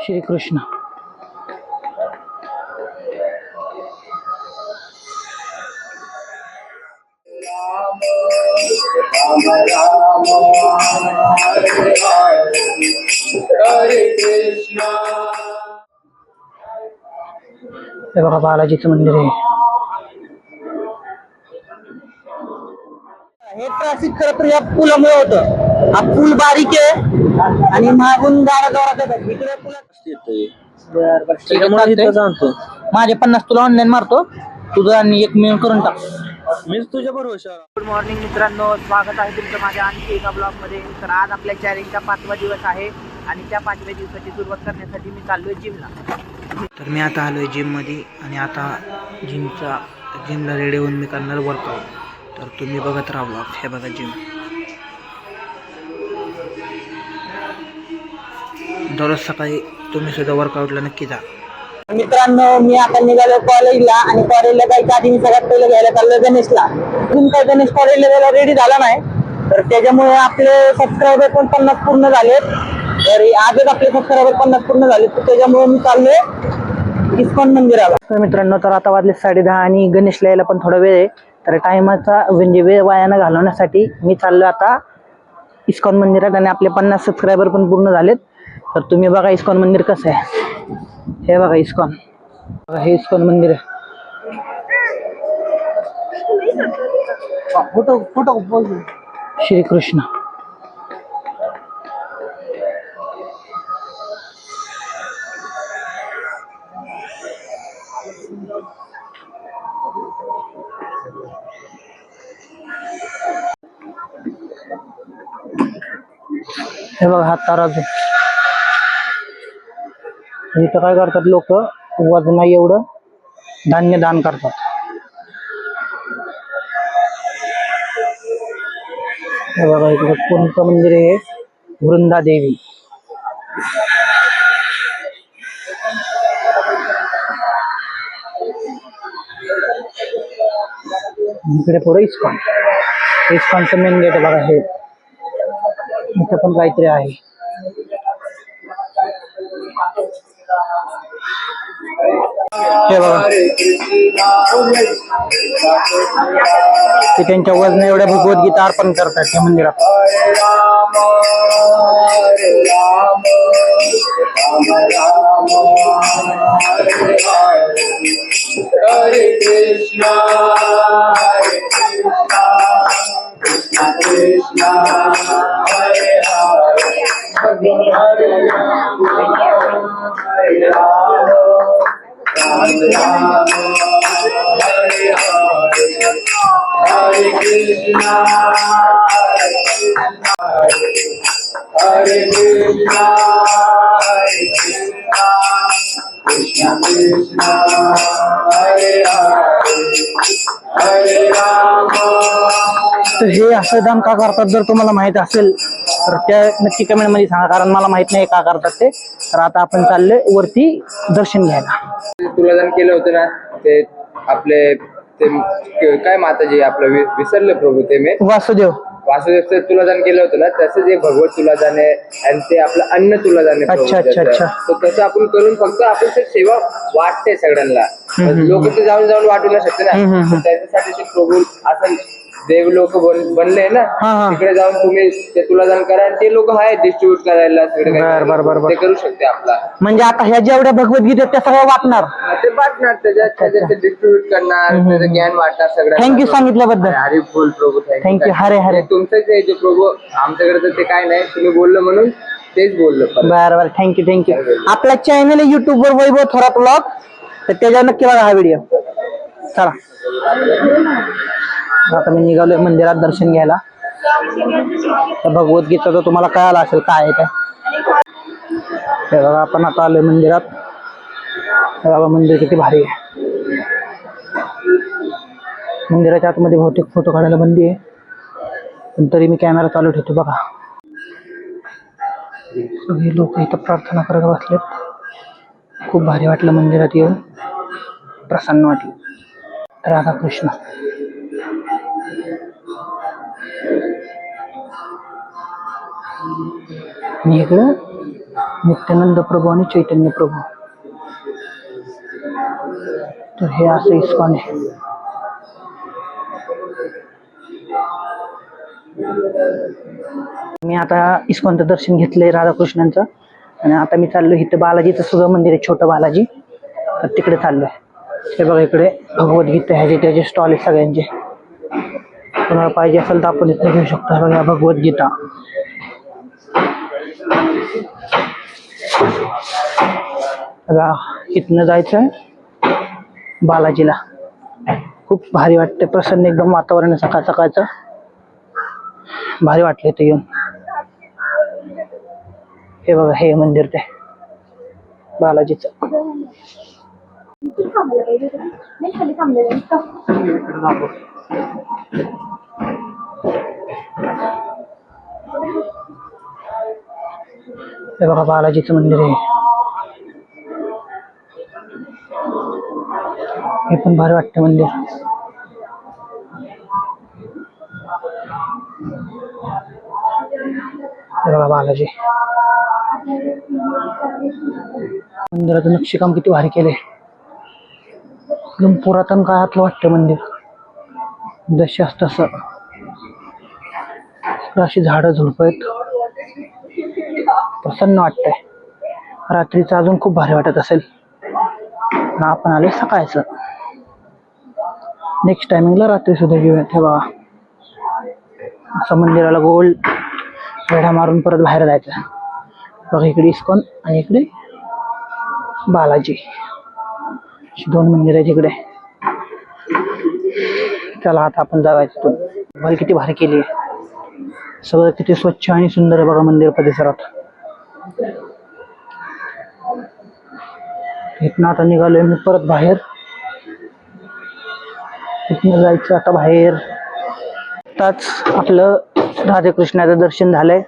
श्री कृष्ण. हे बघा बालाजीचं मंदिर आहे. हे ट्रॅफिक खरं तर या पुलामुळे होतं. हा पूल बारीक आहे आणि मागून गाड्या जोरात येतात. इकडे पुलात माझे 50 तुला ऑनलाईन मारतो, तुझं आणि एक मिळून करून टाक. मीच तुझ्या भरोशा. गुड मॉर्निंग मित्रांनो, स्वागत आहे तुमचं माझ्या आणखी एका ब्लॉगमध्ये. तर आज आपल्या चॅलेंजचा 5वा दिवस आहे आणि त्या 5व्या दिवसाची सुरुवात करण्यासाठी मी चाललोय जिमला. तर मी आता आलोय जिममध्ये आणि आता जिमला रेडी होऊन मी करणार वर्कआउट. तर तुम्ही बघत राहा ब्लॉग. हे बघा जिम. दररोज सकाळी तुम्ही सुद्धा वर्कआउटला नक्की जा. मित्रांनो, मी आता निघालो कॉलेजला आणि कॉलेजला जायच्या आधी मी सगळ्यात पहिलं घ्यायला चाललो गणेशला. अजून काय गणेश कॉलेजला जायला रेडी झाला नाही, तर त्याच्यामुळे आपले सबस्क्रायबर पण 50 पूर्ण झालेत. तर आजच आपले सबस्क्रायबर 50 पूर्ण झालेत, तर त्याच्यामुळे मी चाललोय इस्कॉन मंदिराला. तर मित्रांनो, तर आता वाजले 10:30 आणि गणेशला यायला पण थोडा वेळ आहे. तर टायमाचा म्हणजे वेळ वाया न घालवण्यासाठी मी चाललो आता इस्कॉन मंदिरात आणि आपले 50 सबस्क्रायबर पण पूर्ण झालेत. तर तुम्ही बघा इस्कॉन मंदिर कसं आहे. हे बघा इस्कॉन. बघा हे इस्कॉन मंदिर आहे. श्री कृष्ण. हे बघा हा तराजू. इथं काय करतात लोक, वजना एवढं धान्य दान करतात. हे बघा इकडे कोणतं मंदिर आहे, वृंदा देवी. इकडे पुढे इस्कॉनचं मेन गेट बघा. हे इथं पण काहीतरी आहे. हे बघा ते त्यांच्या वजन एवढ्या भगवद्गीता अर्पण करतात त्या मंदिरात. हरे कृष्णा कृष्णा कृष्णा हरे हरे हरे राम हरे राम राम हरे हरे हरे कृष्णा हरे कृष्णा कृष्णा कृष्णा हरे हरे हरे राम. तर हे असं दान का करतात जर तुम्हाला माहित असेल तर त्या नक्की कमेंट मध्ये सांगा, कारण मला माहित नाही का करतात ते. तर आता आपण चाललोय वरती दर्शन घ्यायला. तुलादान केलं होतं ना ते आपले ते काय माताजी आपलं विसरले प्रभू ते मी वासुदेवचं तुलादान केलं होतं ना, तसंच एक भगवत तुलादान आहे आणि ते आपलं अन्न तुलादान आहे. अच्छा अच्छा अच्छा. तर तसं आपण करून फक्त आपण ते सेवा वाटते सगळ्यांना. लोक ते जाऊन वाटू नाही शकते ना, त्याच्यासाठी ते प्रभू असं देव लोक बनले ना, तिकडे जाऊन तुम्ही ते तुलादान करा आणि ते लोक आहेत डिस्ट्रीब्यूट करायला सगळे, ते करू शकते आपला. म्हणजे आता ह्या जेवढ्या भगवद्गीता त्या सगळ्या वाटणार, ते वाटणार त्याच्यात डिस्ट्रीब्यूट करणार, त्याचं ज्ञान वाटणार सगळं. थँक्यू सांगितल्याबद्दल. हरे बोल प्रभू, थँक्यू. हरे हरे. तुमचंच आहे जे प्रभू, आमच्याकडे तर ते काय नाही, तुम्ही बोललं म्हणून तेच बोललं. बरं बरं, थँक्यू. आपला चॅनल आहे युट्यूब वर वैभव थोरात ब्लॉग, तर त्याच्यावर नक्की बघा हा व्हिडिओ. चला आता मी निघालोय मंदिरात दर्शन घ्यायला. भगवद्गीता तर तुम्हाला कळालं असेल काय आहे ते. बघा आपण आता आलोय मंदिरात. बघा मंदिर किती भारी आहे. मंदिराच्या आतमध्ये बहुतेक फोटो काढायला बंदी आहे, पण तरी मी कॅमेरा चालू ठेवतो. बघा सगळे लोक इथं प्रार्थना करत बसलेत. खूप भारी वाटलं मंदिरात येऊन, प्रसन्न वाटलं. राधाकृष्ण. आणि इकडं नित्यानंद प्रभू आणि चैतन्य प्रभू. तर हे असं इस्कॉन आहे. मी आता इस्कॉनचं दर्शन घेतलंय राधाकृष्णांचं आणि आता मी चाललोय इथं बालाजीचं सुद्धा मंदिर आहे, छोटं बालाजी. तर तिकडे चाललोय. हे बघा इकडे भगवद्गीता ह्याचे त्याचे स्टॉल आहे सगळ्यांचे. कोणाला पाहिजे असेल तर आपण इथे घेऊ शकतो. हे बघा भगवद्गीता. बघा इथनं जायचंय बालाजीला. खूप भारी वाटते, प्रसन्न एकदम वातावरण आहे सकाळ सकाळचं. भारी वाटले इथे येऊन. हे बघा हे मंदिर ते बालाजीचं. हे बघा बालाजीचं मंदिर आहे. हे पण भारी वाटते मंदिर. हे बघा बालाजी मंदिराचं नक्षीकाम किती भारी केले. एकदम पुरातन काळातलं वाटतं मंदिर, जसे असतं तसं. अशी झाडं झुडपं आहेत, प्रसन्न वाटतंय. रात्रीचं अजून खूप भारी वाटत असेल. ना आपण आले सकाळचं. नेक्स्ट टायमिंगला रात्री सुद्धा घेऊयात. हे बघा असं मंदिराला गोल वेढा मारून परत बाहेर जायचं. बघा इकडे इस्कॉन आणि इकडे बालाजी, अशी दोन मंदिर आहेत इकडे. चला आता आपण जायचं तिथून. भल किती भारी केली आहे, सगळं किती स्वच्छ आणि सुंदर आहे बघा मंदिर परिसरात. इथनं आता निघालोय मी परत बाहेर. इथनं जायचं आता बाहेर. आताच आपलं राधाकृष्णाचं दर्शन झालंय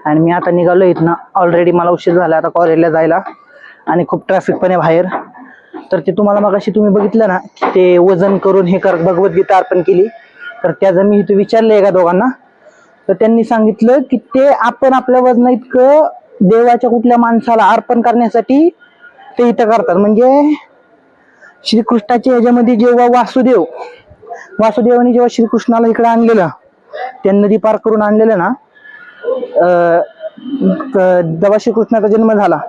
आणि मी आता निघालो इथनं. ऑलरेडी मला उशीर झाला आता कॉलेजला जायला आणि खूप ट्रॅफिक पण आहे बाहेर. तर ते तुम्हाला मगाशी तुम्ही बघितलं ना की ते वजन करून हे कर भगवद्गीता अर्पण केली. तर त्याचं मी इथे विचारलं एका दोघांना, तर त्यांनी सांगितलं की ते आपण आपल्या वजना इतकं देवाच्या कुठल्या माणसाला अर्पण करण्यासाठी ते इथं करतात. म्हणजे श्रीकृष्णाच्या ह्याच्यामध्ये जेव्हा वासुदेवाने जेव्हा श्रीकृष्णाला इकडे आणलेलं, त्या नदी पार करून आणलेलं ना, जेव्हा श्रीकृष्णाचा जन्म झाला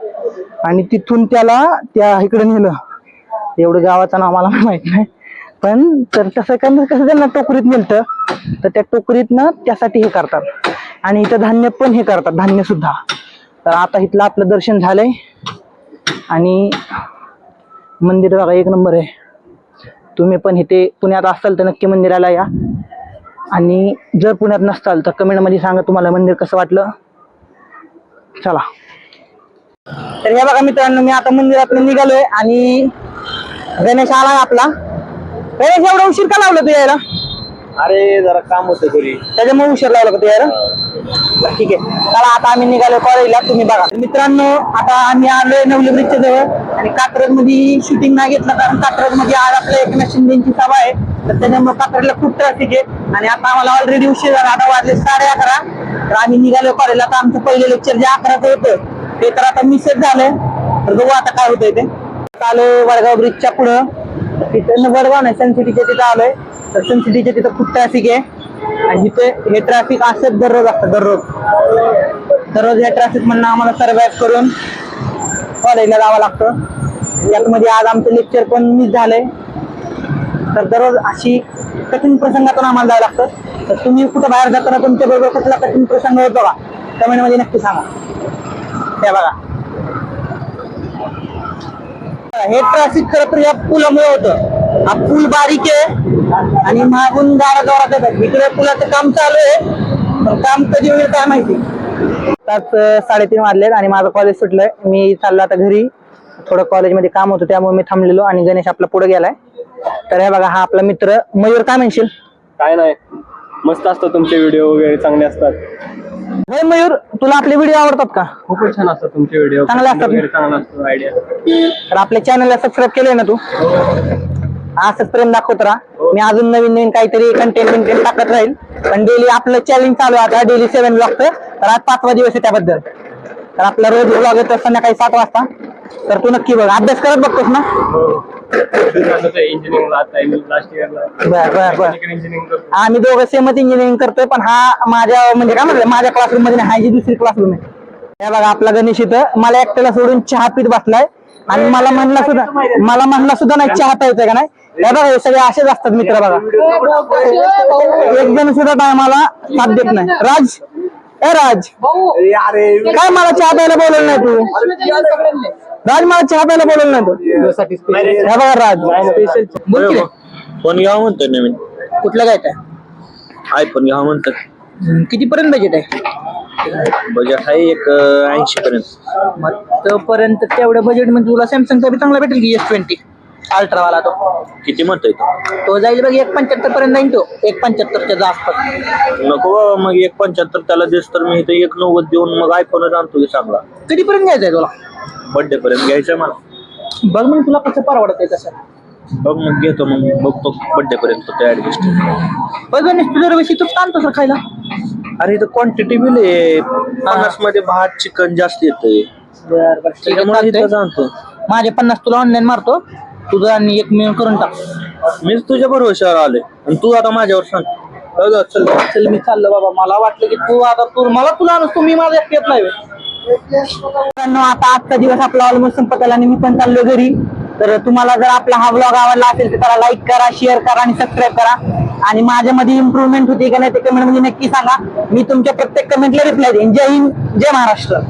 आणि तिथून त्याला त्या इकडे नेलं. एवढं गावाचं नाव मला माहित नाही, पण तर तसं कसं त्यांना टोकरीत नेलतं, तर त्या टोकरीतनं त्यासाठी हे करतात. आणि इथं धान्य पण हे करतात, धान्य सुद्धा. तर आता इथलं आपलं दर्शन झालंय आणि मंदिर बघा एक नंबर आहे. तुम्ही पण इथे पुण्यात असाल तर नक्की मंदिराला या, आणि जर पुण्यात नसताल तर कमेंटमध्ये सांगा तुम्हाला मंदिर कसं वाटलं. चला तर हे बघा मित्रांनो, मी आता मंदिरात निघालोय आणि गणेश आला आपला. गणेश एवढा उशीर का लावला तू यायला? अरे जरा काम होतं घरी, त्याच्यामुळे उशीर लावला का तू यायला? ठीक आहे, चला आता आम्ही निघालो कॉलेजला. तुम्ही बघा मित्रांनो, आता आम्ही आलोय नवली ब्रिजच्या जवळ आणि कात्रज मध्ये शूटिंग नाही घेतलं, कारण कात्रज मध्ये आज आपल्या एकनाथ शिंदेची सभा आहे. तर त्याच्यामुळे कात्रजला खूप ट्रॅफिक आहे आणि आता आम्हाला ऑलरेडी उशीर झाला. आता वाजले 11:30. तर आम्ही निघालो कॉलेजला. आता आमचं पहिलं लेक्चर जे 11चं होतं ते तर आता मिसच झालंय. तर बघू आता काय होतंय ते. आलो वडगाव ब्रिजच्या पुढं. तिथं वडगाव नाही, सनसिटीच्या तिथं आलोय. तर सनसिटीच्या तिथं खूप ट्रॅफिक आहे आणि तिथे हे ट्रॅफिक असंच दररोज असतं. दररोज हे ट्रॅफिक म्हणून आम्हाला सर्वाइव्ह करून कॉलेजला जावं लागतं. यामध्ये आज आमचं लेक्चर पण मिस झालंय. तर दररोज अशी कठीण प्रसंगातून आम्हाला जावं लागतं. तर तुम्ही कुठं बाहेर जाताना तुमच्या बरोबर कुठला कठीण प्रसंग होतो का, कमेंटमध्ये नक्की सांगा. हे बघा हे ट्रॅफिक खरं तर या पुलामुळे होतं. हा पूल बारीक आहे आणि मागून गाडा जोरात येतात. इकडे पुलाचं काम चालू आहे, पण काम कधी होईल काय माहिती. तास 3:30 वाजलेत आणि माझं कॉलेज सुटलंय. मी चाललो आता घरी. थोडं कॉलेजमध्ये काम होतं त्यामुळे मी थांबलेलो आणि गणेश आपला पुढे गेलाय. तर हे बघा हा आपला मित्र मयूर. काय म्हणशील? काय नाही, मस्त असतात तुमचे व्हिडिओ वगैरे, चांगले असतात. होय मयूर, तुला आपले व्हिडिओ आवडतात का? खूपच छान असतात तुमचे व्हिडिओ, चांगले असतात. चांगला असतो आयडिया. तर आपल्या चॅनलला सबस्क्राईब केलंय ना तू? असंच प्रेम दाखवत राहा. मी अजून नवीन काहीतरी कंटेंट टाकत राहील. पण डेली आपलं चॅलेंज चालू आहे आता, डेली 7 ब्लॉगचं. तर आज 5वा दिवस आहे त्याबद्दल. तर आपला रोज व्लॉग येतो संध्याकाळी 7 वाजता. तर तू नक्की बघ. अभ्यास करत बघतोस ना? बर. आम्ही दोघं सेमच इंजिनिअरिंग करतोय, पण हा माझ्या म्हणजे काय म्हणलं माझ्या क्लासरूम मध्ये नाही, हा जी दुसरी क्लासरूम आहे. हे बघा आपला गणेश इथं मला एकट्याला सोडून चहा पीत बसलाय आणि मला म्हणला सुद्धा नाही चहा प्यायचा का नाही. हे बघा हे सगळे असेच असतात मित्र बघा. एक जण सुद्धा टायमाला साथ देत नाही. राज राज काय मला चहा प्यायला बोलवलं नाही तू? राज मला चहा प्यायला बोलवलं नाही तू? हे बघा राज बोल की रे. फोन घ्यावा म्हणतोय नवीन. कुठलं काय काय आयफोन घ्यावा म्हणतात. कितीपर्यंत बजेट आहे? बजेट आहे एक 80 पर्यंत. मग तोपर्यंत तेवढ्या बजेट मध्ये तुला सॅमसंगचा बी चांगला भेटेल की S20 अल्ट्रा वाला. किती म्हणतोय तो जाईल बघ 1.75 पर्यंत जाईल. तो 1.75 च्या आसपास. नको बाबा मग 1.75 त्याला देस तर मी इथं 1.90 देऊन मग आयफोनच आणतो की चांगला. कधीपर्यंत घ्यायचा आहे तुला? बर्थडे पर्यंत घ्यायचं मला. बघ मग तुला कसं परवडत आहे तसं. बघ मग घेतो मग बघतो बर्थडे पर्यंत ते ऍडजस्ट. बघ गणेश तुझ्या दरवर्षी तूच आणतो सर खायला. अरे इथं क्वांटिटी बिल आहे 50 मध्ये भात चिकन जास्त येतंय बरं त्याच्यामुळे इथं आणतो. माझे 50 तुला ऑनलाईन मारतो. तुझं आणि 1 मिळून करून टाक. मीच तुझ्या भरोश्यावर आलोय आणि तू आता माझ्यावर सांग. चल चल मी चाललो बाबा. मला वाटलं की तू आता मला तुला आणतो मी माझा एकट्यात नाही. आता आजचा दिवस आपला ऑलमोस्ट संपत आला आणि मी पण चाललो घरी. तर तुम्हाला जर आपला हा ब्लॉग आवडला असेल तर त्याला लाईक करा, शेअर करा आणि सबस्क्राईब करा. आणि माझ्यामध्ये इम्प्रूव्हमेंट होती का नाही ते कमेंट मध्ये नक्की सांगा. मी तुमच्या प्रत्येक कमेंटला रिप्लाय देईन. जय हिंद, जय महाराष्ट्र.